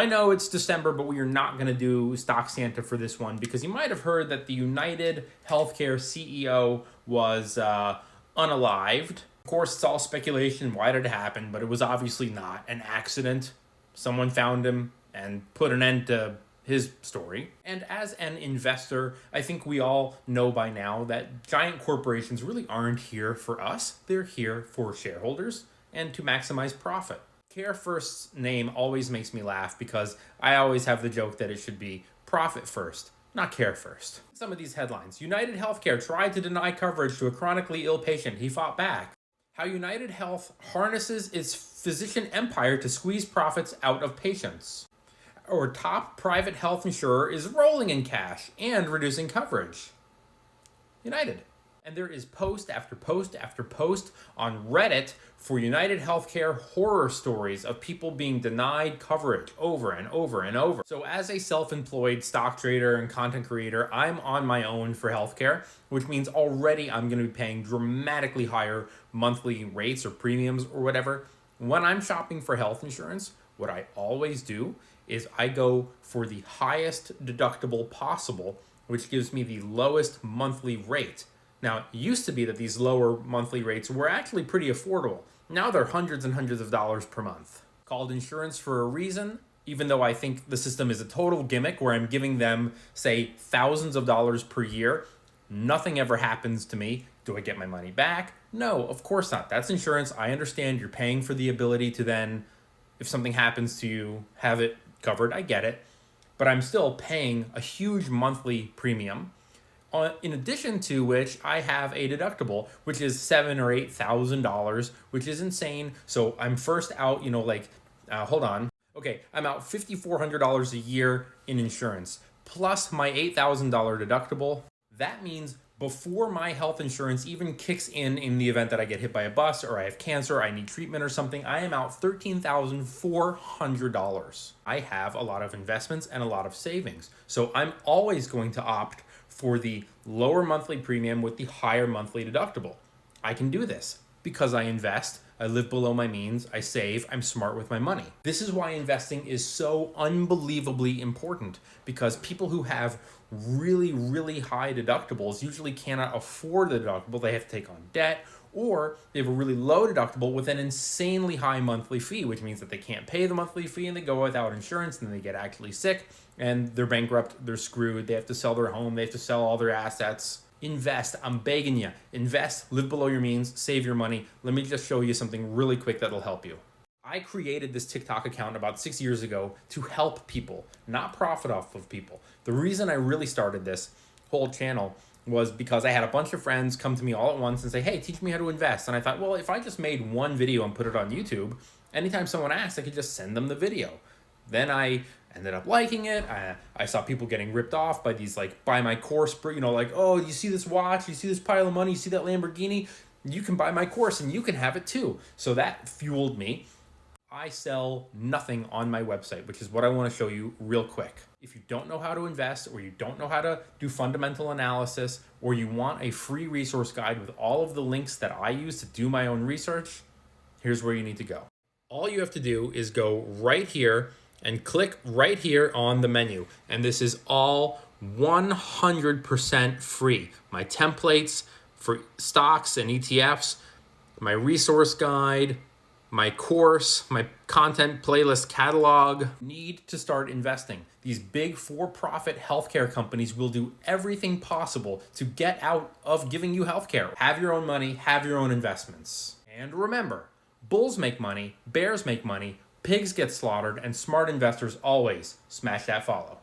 I know it's December, but we are not going to do Stock Santa for this one because you might have heard that the United Healthcare CEO was unalived. Of course, it's all speculation. Why did it happen? But it was obviously not an accident. Someone found him and put an end to his story. And as an investor, I think we all know by now that giant corporations really aren't here for us. They're here for shareholders and to maximize profit. CareFirst's name always makes me laugh because I always have the joke that it should be profit first, not care first. Some of these headlines. United Healthcare tried to deny coverage to a chronically ill patient. He fought back. How United Health harnesses its physician empire to squeeze profits out of patients. Or top private health insurer is rolling in cash and reducing coverage. United. And there is post after post after post on Reddit for United Healthcare horror stories of people being denied coverage over and over and over. So as a self-employed stock trader and content creator, I'm on my own for healthcare, which means already I'm going to be paying dramatically higher monthly rates or premiums or whatever. When I'm shopping for health insurance, what I always do is I go for the highest deductible possible, which gives me the lowest monthly rate. Now, it used to be that these lower monthly rates were actually pretty affordable. Now they're hundreds and hundreds of dollars per month. Called insurance for a reason, even though I think the system is a total gimmick where I'm giving them, say, thousands of dollars per year. Nothing ever happens to me. Do I get my money back? No, of course not. That's insurance. I understand you're paying for the ability to then, if something happens to you, have it covered. I get it. But I'm still paying a huge monthly premium. In addition to which, I have a deductible, which is $7,000 or $8,000, which is insane. So I'm first out, hold on. Okay, I'm out $5,400 a year in insurance, plus my $8,000 deductible. That means before my health insurance even kicks in the event that I get hit by a bus or I have cancer, I need treatment or something, I am out $13,400. I have a lot of investments and a lot of savings. So I'm always going to opt for the lower monthly premium with the higher monthly deductible. I can do this because I invest, I live below my means, I save, I'm smart with my money. This is why investing is so unbelievably important, because people who have really, really high deductibles usually cannot afford the deductible. They have to take on debt, or they have a really low deductible with an insanely high monthly fee, which means that they can't pay the monthly fee and they go without insurance and they get actually sick and they're bankrupt, they're screwed, they have to sell their home, they have to sell all their assets. Invest, I'm begging you. Invest, live below your means, save your money. Let me just show you something really quick that'll help you. I created this TikTok account about 6 years ago to help people, not profit off of people. The reason I really started this whole channel was because I had a bunch of friends come to me all at once and say, hey, teach me how to invest. And I thought, well, if I just made one video and put it on YouTube, anytime someone asked, I could just send them the video. Then I ended up liking it. I saw people getting ripped off by these buy my course, oh, you see this watch, you see this pile of money, you see that Lamborghini, you can buy my course and you can have it too. So that fueled me. I sell nothing on my website, which is what I want to show you real quick. If you don't know how to invest, or you don't know how to do fundamental analysis, or you want a free resource guide with all of the links that I use to do my own research, here's where you need to go. All you have to do is go right here and click right here on the menu. And this is all 100% free. My templates for stocks and ETFs, my resource guide, my course, my content playlist catalog. Need to start investing. These big for-profit healthcare companies will do everything possible to get out of giving you healthcare. Have your own money, have your own investments. And remember, bulls make money, bears make money, pigs get slaughtered, and smart investors always smash that follow.